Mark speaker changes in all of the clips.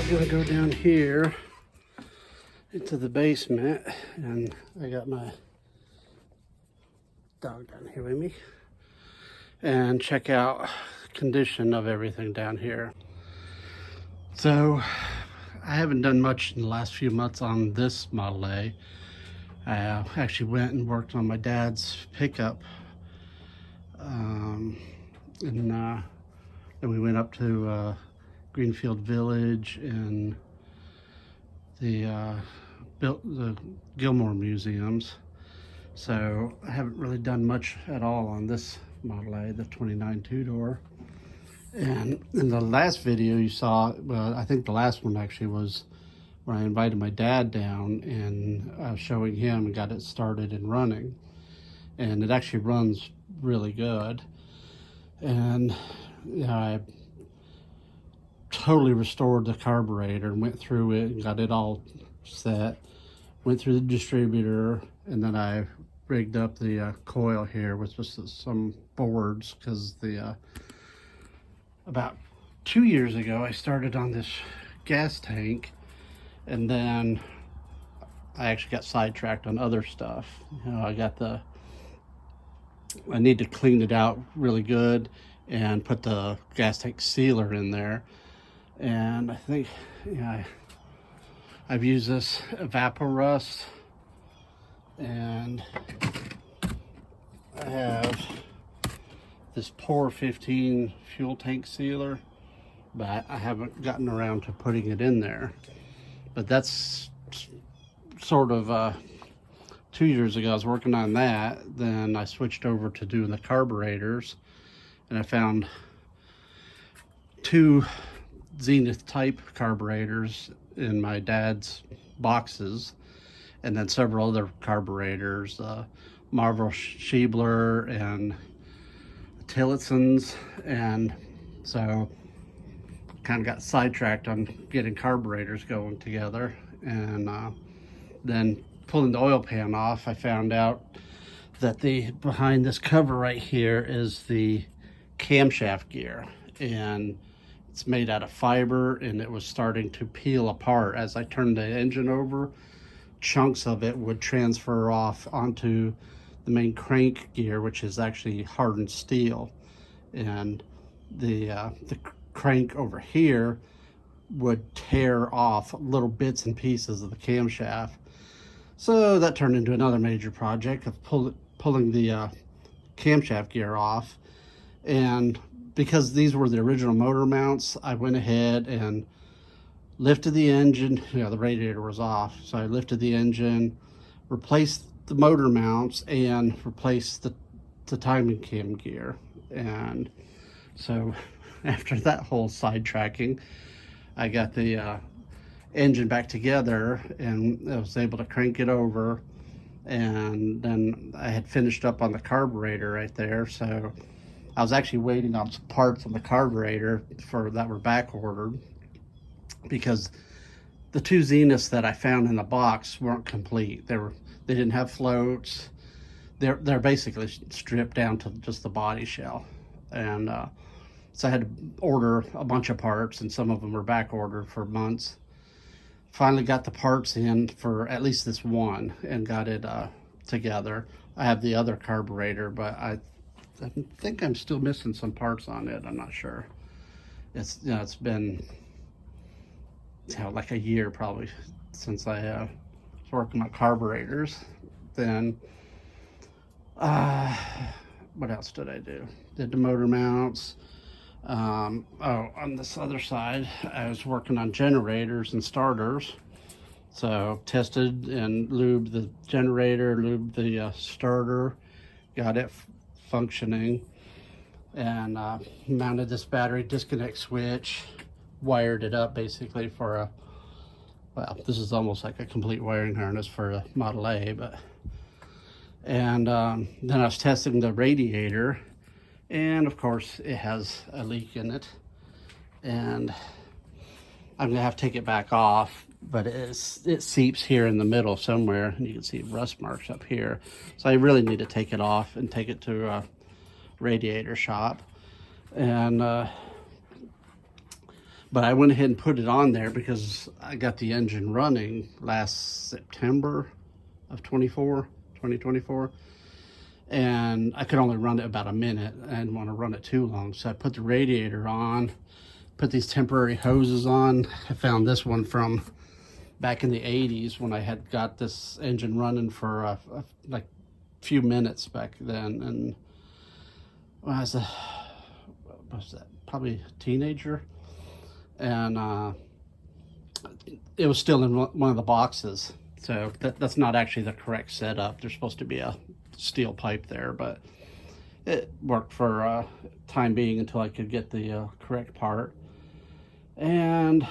Speaker 1: I'm gonna go down here into the basement, and I got my dog down here with me, and check out the condition of everything down here. So I haven't done much in the last few months on this Model A. I actually went and worked on my dad's pickup, and then we went up to Greenfield Village and the Gilmore museums. So I haven't really done much at all on this Model A, the 29 Tudor. And in the last video you saw, well, I think the last one actually was when I invited my dad down and showing him and got it started and running. And it actually runs really good. And I totally restored the carburetor and went through it and got it all set. Went through the distributor, and then I rigged up the coil here with just some boards, because about 2 years ago I started on this gas tank, and then I actually got sidetracked on other stuff. I need to clean it out really good and put the gas tank sealer in there. And I think, I've used this Evaporust, and I have this Pour 15 fuel tank sealer, but I haven't gotten around to putting it in there. But that's sort of 2 years ago I was working on that. Then I switched over to doing the carburetors, and I found 2 Zenith type carburetors in my dad's boxes, and then several other carburetors, Marvel Schiebler and Tillotsons. And so kind of got sidetracked on getting carburetors going together. And then pulling the oil pan off, I found out that behind this cover right here is the camshaft gear, and it's made out of fiber, and it was starting to peel apart. As I turned the engine over, chunks of it would transfer off onto the main crank gear, which is actually hardened steel, and the crank over here would tear off little bits and pieces of the camshaft. So that turned into another major project of pulling the camshaft gear off. And because these were the original motor mounts, I went ahead and lifted the engine. The radiator was off, so I lifted the engine, replaced the motor mounts, and replaced the timing cam gear. And so after that whole sidetracking, I got the engine back together, and I was able to crank it over. And then I had finished up on the carburetor right there, so I was actually waiting on some parts on the carburetor that were back ordered, because the 2 Zeniths that I found in the box weren't complete. They didn't have floats. They're basically stripped down to just the body shell. And so I had to order a bunch of parts, and some of them were back ordered for months. Finally got the parts in for at least this one and got it together. I have the other carburetor, but I think I'm still missing some parts on it. I'm not sure. It's been like a year probably since I was working on carburetors. Then what else did I do? Did the motor mounts. On this other side I was working on generators and starters. So tested and lubed the generator, lubed the starter, got it functioning, and mounted this battery disconnect switch, wired it up basically for this is almost like a complete wiring harness for a Model A. And then I was testing the radiator, and of course it has a leak in it, and I'm gonna have to take it back off, but it seeps here in the middle somewhere, and you can see rust marks up here. So I really need to take it off and take it to a radiator shop. And But I went ahead and put it on there because I got the engine running last September of 2024. And I could only run it about a minute. I didn't want to run it too long. So I put the radiator on, put these temporary hoses on. I found this one from back in the 80s when I had got this engine running for like a few minutes back then. And when I was what was that? Probably a teenager. And it was still in one of the boxes. So that's not actually the correct setup. There's supposed to be a steel pipe there, but it worked for time being until I could get the correct part. And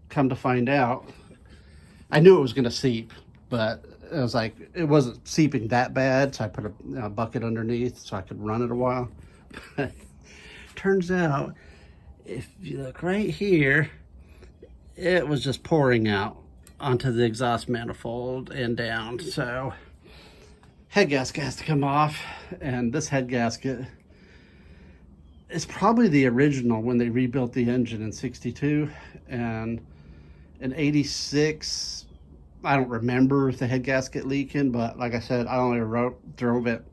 Speaker 1: come to find out, I knew it was going to seep, but it was like, it wasn't seeping that bad, so I put a bucket underneath so I could run it a while. Turns out, if you look right here, it was just pouring out onto the exhaust manifold and down. So head gasket has to come off, and this head gasket is probably the original when they rebuilt the engine in 62, and in 86 I don't remember the head gasket leaking, but like I said, I only drove it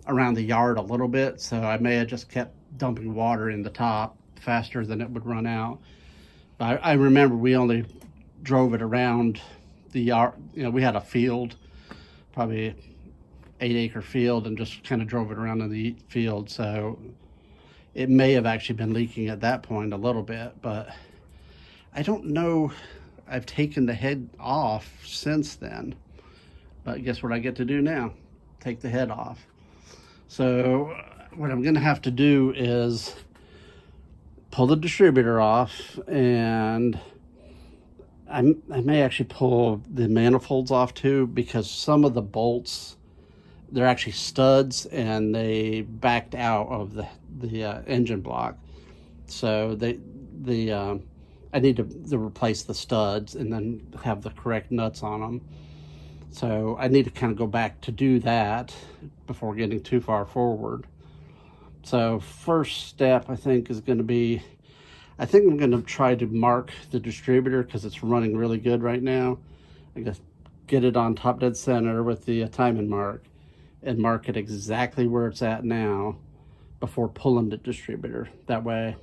Speaker 1: around the yard a little bit, so I may have just kept dumping water in the top faster than it would run out. But I remember we only drove it around the yard. You know, we had a field, probably 8-acre field, and just kind of drove it around in the field, so it may have actually been leaking at that point a little bit. But I don't know, I've taken the head off since then, but guess what I get to do now? Take the head off. So what I'm gonna have to do is pull the distributor off, and I may actually pull the manifolds off too, because some of the bolts, they're actually studs and they backed out of the engine block. So I need to replace the studs and then have the correct nuts on them. So I need to kind of go back to do that before getting too far forward. So first step, I think, is going to be, I think I'm going to try to mark the distributor because it's running really good right now. I guess get it on top dead center with the timing mark and mark it exactly where it's at now before pulling the distributor. That way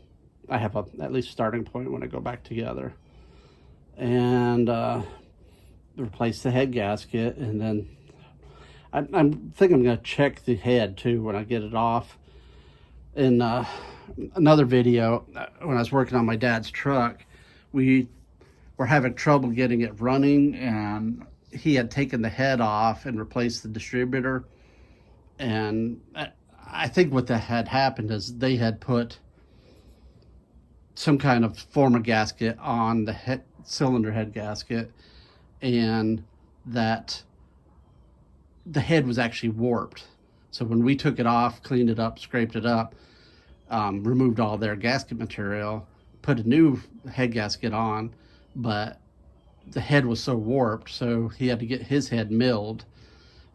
Speaker 1: I have at least starting point when I go back together. And replace the head gasket, and then I think I'm going to check the head too when I get it off. In another video, when I was working on my dad's truck, we were having trouble getting it running, and he had taken the head off and replaced the distributor. And I think what that had happened is they had put some kind of form of gasket on the cylinder head gasket, and that the head was actually warped. So when we took it off, cleaned it up, scraped it up, removed all their gasket material, put a new head gasket on, but the head was so warped, so he had to get his head milled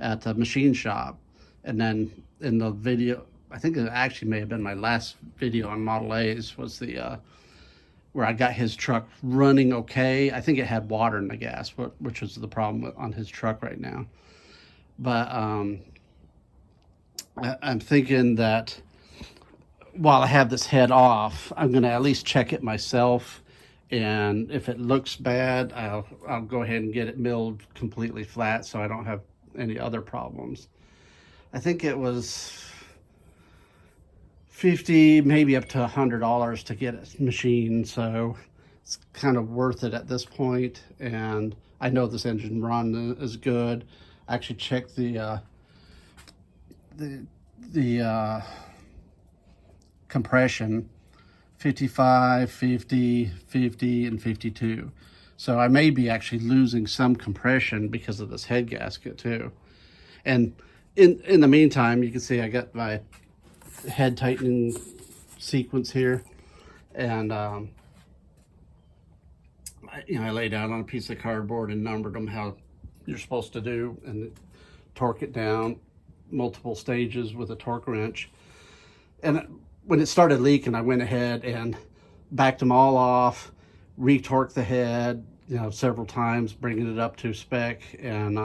Speaker 1: at the machine shop. And then in the video, I think it actually may have been my last video on Model A's, was the where I got his truck running okay. I think it had water in the gas, which was the problem on his truck right now. But I'm thinking that while I have this head off, I'm gonna at least check it myself, and if it looks bad, I'll go ahead and get it milled completely flat so I don't have any other problems. I think it was $50, maybe up to $100 to get it machined, so it's kind of worth it at this point. And I know this engine run is good. I actually checked the compression, 55, 50, 50, and 52. So I may be actually losing some compression because of this head gasket too. And in the meantime, you can see I got my head tightening sequence here, and I laid out on a piece of cardboard and numbered them how you're supposed to do, and torque it down multiple stages with a torque wrench. And when it started leaking, I went ahead and backed them all off, retorqued the head, several times, bringing it up to spec, and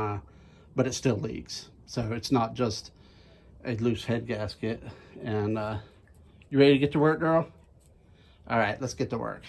Speaker 1: but it still leaks. So it's not just a loose head gasket. And you ready to get to work, girl? All right, let's get to work.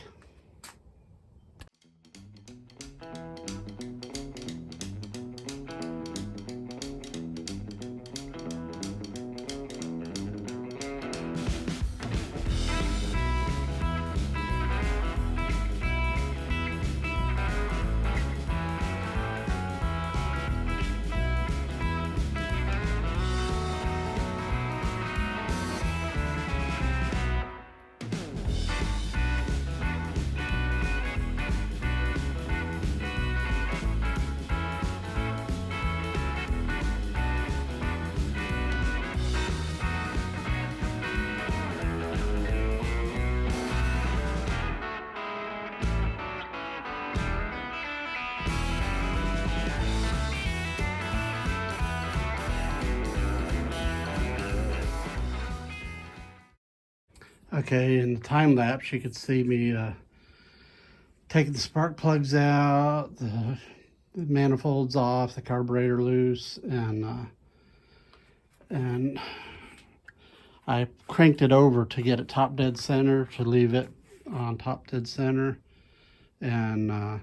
Speaker 1: Okay, in the time lapse, you could see me taking the spark plugs out, the manifolds off, the carburetor loose, and I cranked it over to get it top dead center, to leave it on top dead center, and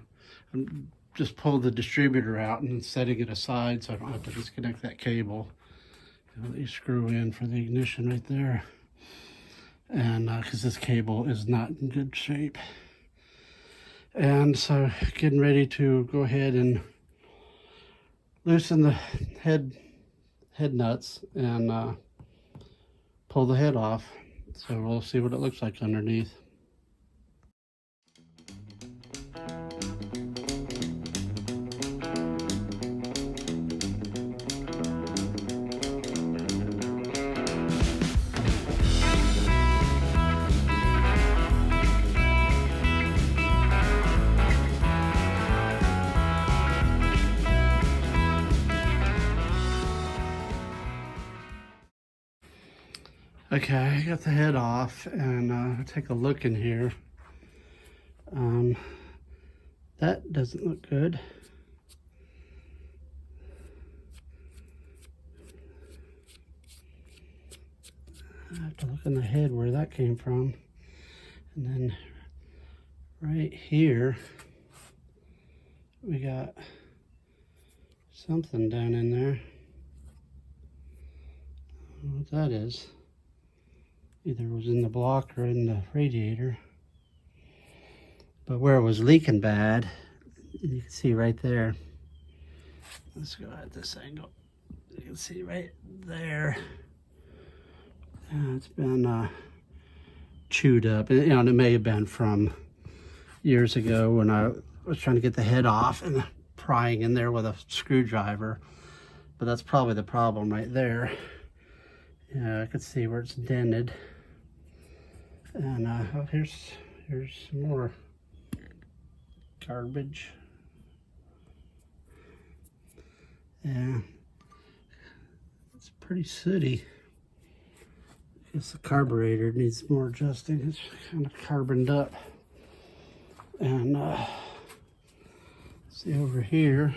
Speaker 1: just pulled the distributor out and setting it aside so I don't have to disconnect that cable. You screw in for the ignition right there. And because this cable is not in good shape. And so getting ready to go ahead and loosen the head nuts and pull the head off. So we'll see what it looks like underneath. Okay, I got the head off, and take a look in here. That doesn't look good. I have to look in the head where that came from. And then right here, we got something down in there. I don't know what that is. Either it was in the block or in the radiator. But where it was leaking bad, you can see right there. Let's go at this angle. You can see right there. It's been chewed up. And it may have been from years ago when I was trying to get the head off and prying in there with a screwdriver. But that's probably the problem right there. Yeah, I could see where it's dented. And oh, here's some more garbage. Yeah, it's pretty sooty. I guess the carburetor needs more adjusting. It's kind of carboned up. And see over here.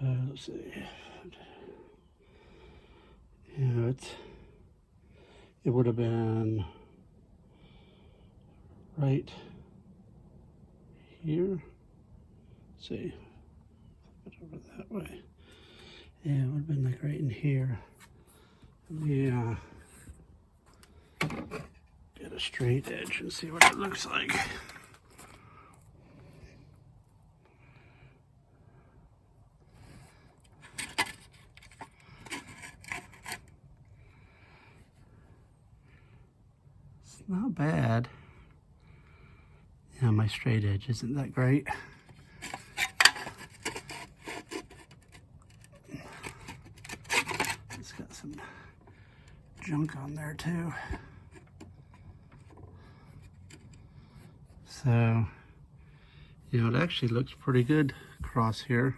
Speaker 1: Let's see. Yeah, it would have been right here. Let's see, put it over that way. Yeah, it would have been like right in here. Yeah. Get a straight edge and see what it looks like. Not bad. Yeah, my straight edge isn't that great. It's got some junk on there too. So, it actually looks pretty good across here.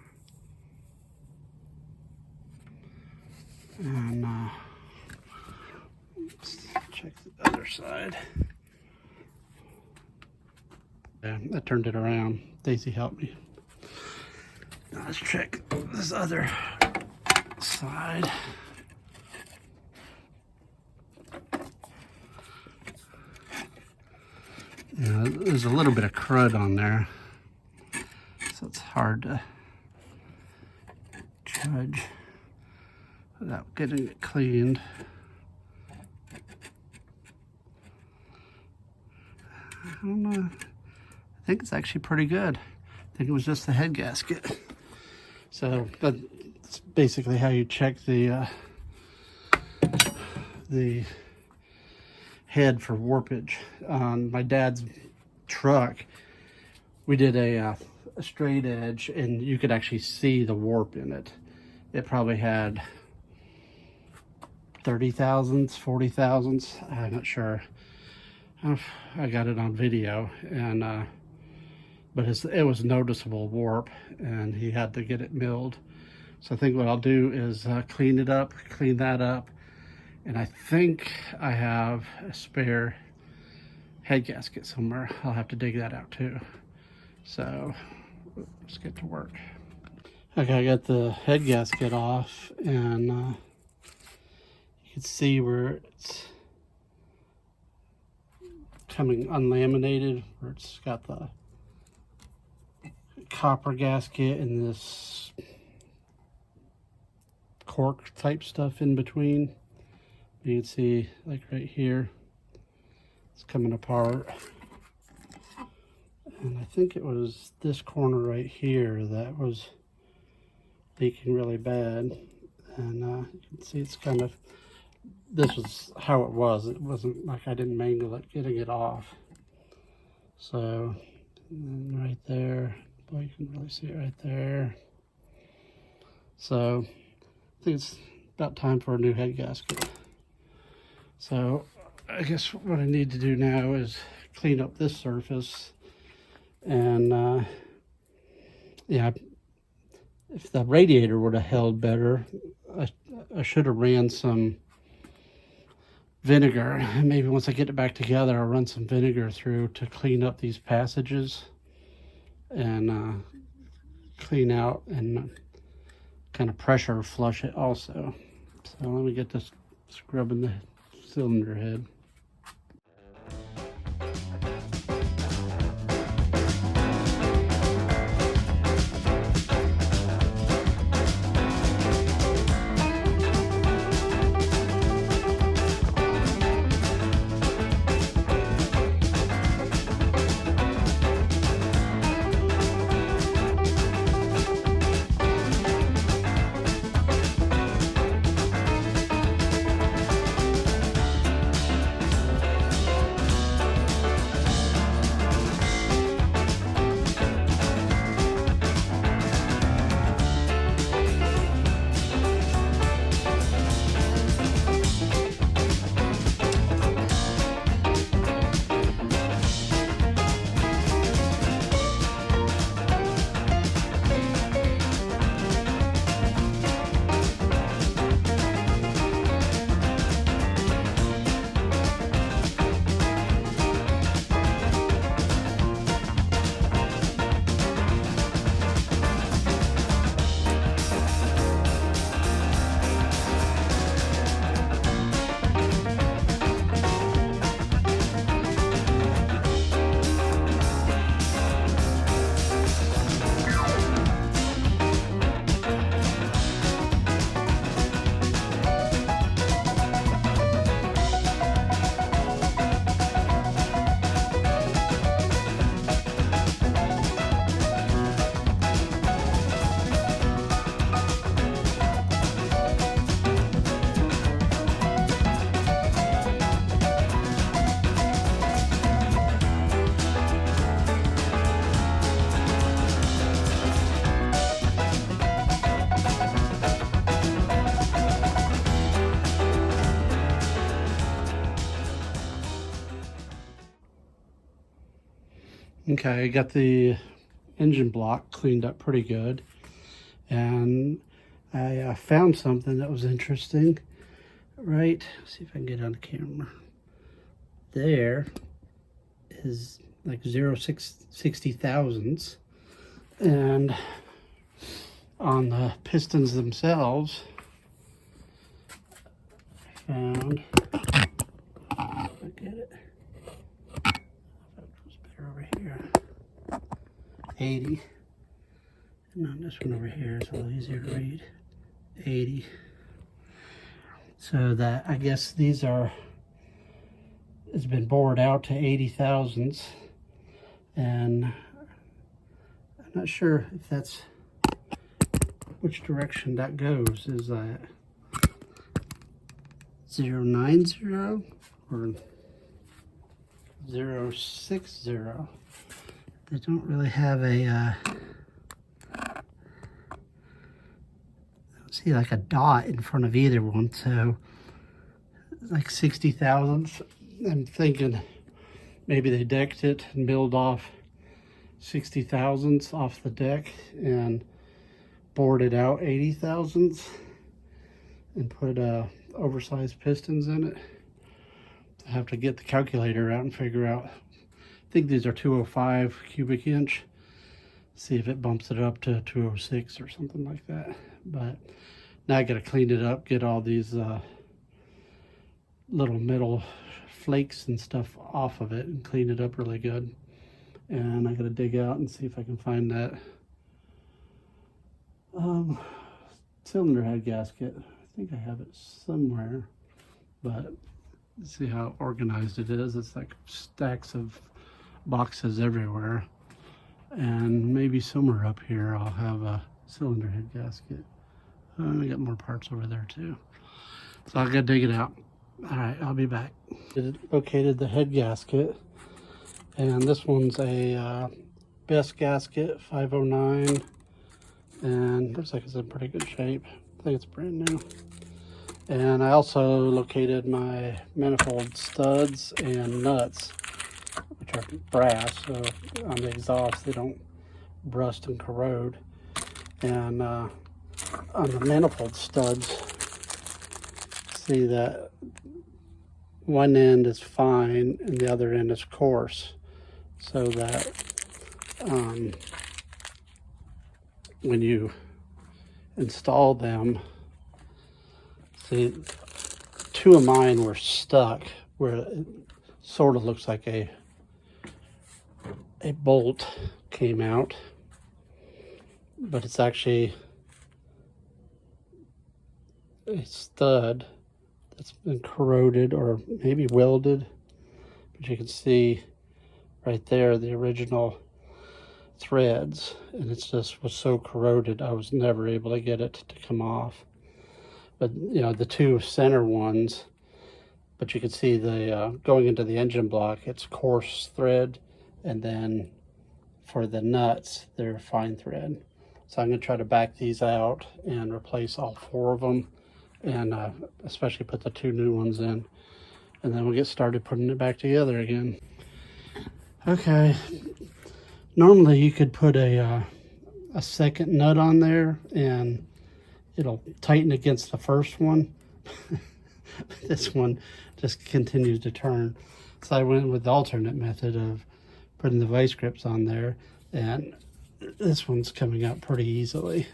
Speaker 1: other side. Yeah, I turned it around. Daisy helped me. Now let's check this other side. Yeah, there's a little bit of crud on there, so it's hard to judge without getting it cleaned. I don't know. I think it's actually pretty good. I think it was just the head gasket. So that's basically how you check the head for warpage. On my dad's truck, we did a straight edge, and you could actually see the warp in it. It probably had 30 thousandths, 40 thousandths. I'm not sure. I got it on video, and but it was noticeable warp, and he had to get it milled. So I think what I'll do is clean it up, clean that up, and I think I have a spare head gasket somewhere. I'll have to dig that out too. So let's get to work. Okay, I got the head gasket off, and you can see where it's coming unlaminated, where it's got the copper gasket and this cork type stuff in between. You can see, like right here, it's coming apart. And I think it was this corner right here that was leaking really bad. And you can see it's kind of, this was how it was. It wasn't like I didn't mangle it getting it off. So, and then right there, boy, you can really see it right there. So I think it's about time for a new head gasket. So I guess what I need to do now is clean up this surface, and yeah, if the radiator would have held better, I should have ran some vinegar. Maybe once I get it back together, I'll run some vinegar through to clean up these passages and clean out and kind of pressure flush it also. So let me get this scrubbing the cylinder head. Okay, I got the engine block cleaned up pretty good, and I found something that was interesting. Right, let's see if I can get it on the camera. there is like 0.60 thousandths, and on the pistons themselves, I found, I get it, that was better over here, 80, and on this one over here is a little easier to read, 80. So that, I guess these are, it's been bored out to 80 thousandths, and I'm not sure if that's which direction that goes. Is that 090 or 060? They don't really have a I don't see like a dot in front of either one, so like 60 thousandths. I'm thinking maybe they decked it and milled off 60 thousandths off the deck and bored it out 80 thousandths and put oversized pistons in it. I have to get the calculator out and figure out. I think these are 205 cubic inch. See if it bumps it up to 206 or something like that. But now I got to clean it up, get all these little metal flakes and stuff off of it and clean it up really good. And I got to dig out and see if I can find that cylinder head gasket. I think I have it somewhere, but see how organized it is. It's like stacks of boxes everywhere, and maybe somewhere up here I'll have a cylinder head gasket. I got more parts over there too, so I'll go dig it out. All right, I'll be back. It located the head gasket, and this one's a best gasket 509, and looks like it's in pretty good shape. I think it's brand new. And I also located my manifold studs and nuts, which are brass, so on the exhaust they don't rust and corrode. And on the manifold studs, see that one end is fine and the other end is coarse, so that when you install them, see, two of mine were stuck where it sort of looks like a bolt came out, but it's actually a stud that's been corroded or maybe welded. But you can see right there the original threads, and it's just was so corroded I was never able to get it to come off. But you know, the two center ones, but you can see the going into the engine block, it's coarse thread, and then for the nuts they're fine thread. So I'm going to try to back these out and replace all four of them, and especially put the two new ones in, and then we'll get started putting it back together again. Okay, normally you could put a second nut on there and it'll tighten against the first one. This one just continues to turn, so I went with the alternate method of putting the vice grips on there, and this one's coming out pretty easily.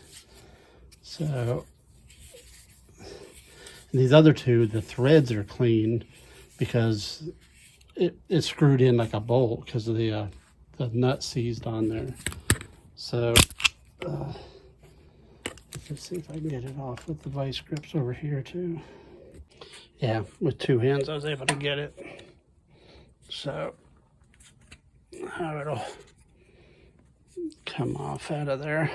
Speaker 1: So, and these other two, the threads are clean because it's screwed in like a bolt because of the nut seized on there. So let's see if I can get it off with the vice grips over here too. Yeah, with two hands I was able to get it. So now it'll come off out of there.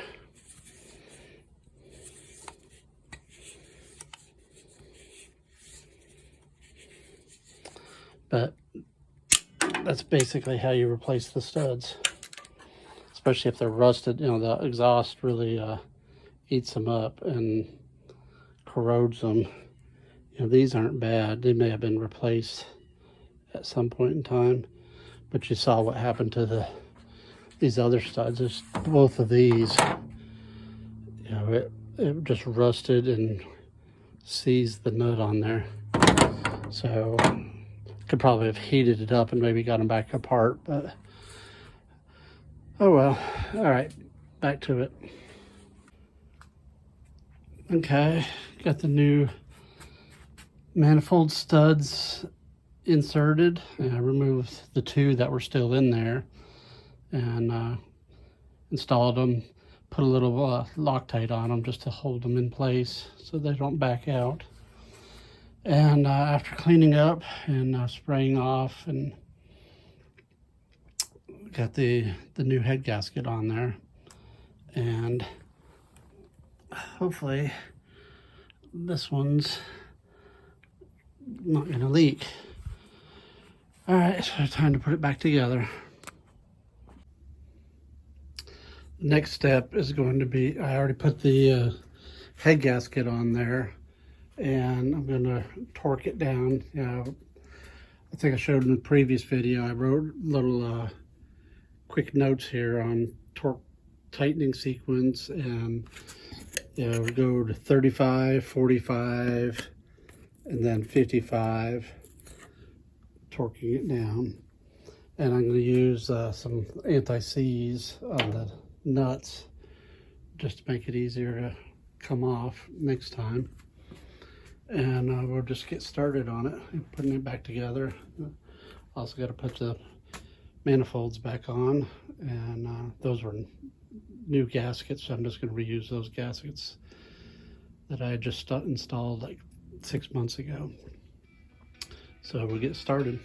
Speaker 1: But that's basically how you replace the studs, especially if they're rusted. You know, the exhaust really eats them up and corrodes them. You know, these aren't bad. They may have been replaced at some point in time, but you saw what happened to these other studs. There's both of these, you know, it just rusted and seized the nut on there. So Could probably have heated it up and maybe got them back apart, but oh well. All right, back to it. Okay, got the new manifold studs inserted, and I removed the two that were still in there and installed them, put a little Loctite on them just to hold them in place so they don't back out. And after cleaning up and spraying off, and got the new head gasket on there, and hopefully this one's not gonna leak. All right, so time to put it back together. The next step is going to be, I already put the head gasket on there, and I'm gonna torque it down. You know, I think I showed in the previous video, I wrote little quick notes here on torque tightening sequence, and you know, we go to 35, 45, and then 55, torquing it down. And I'm going to use some anti-seize on the nuts just to make it easier to come off next time. And we'll just get started on it and putting it back together. Also got to put the manifolds back on, and those were new gaskets, so I'm just going to reuse those gaskets that I just installed like 6 months ago. So we'll get started.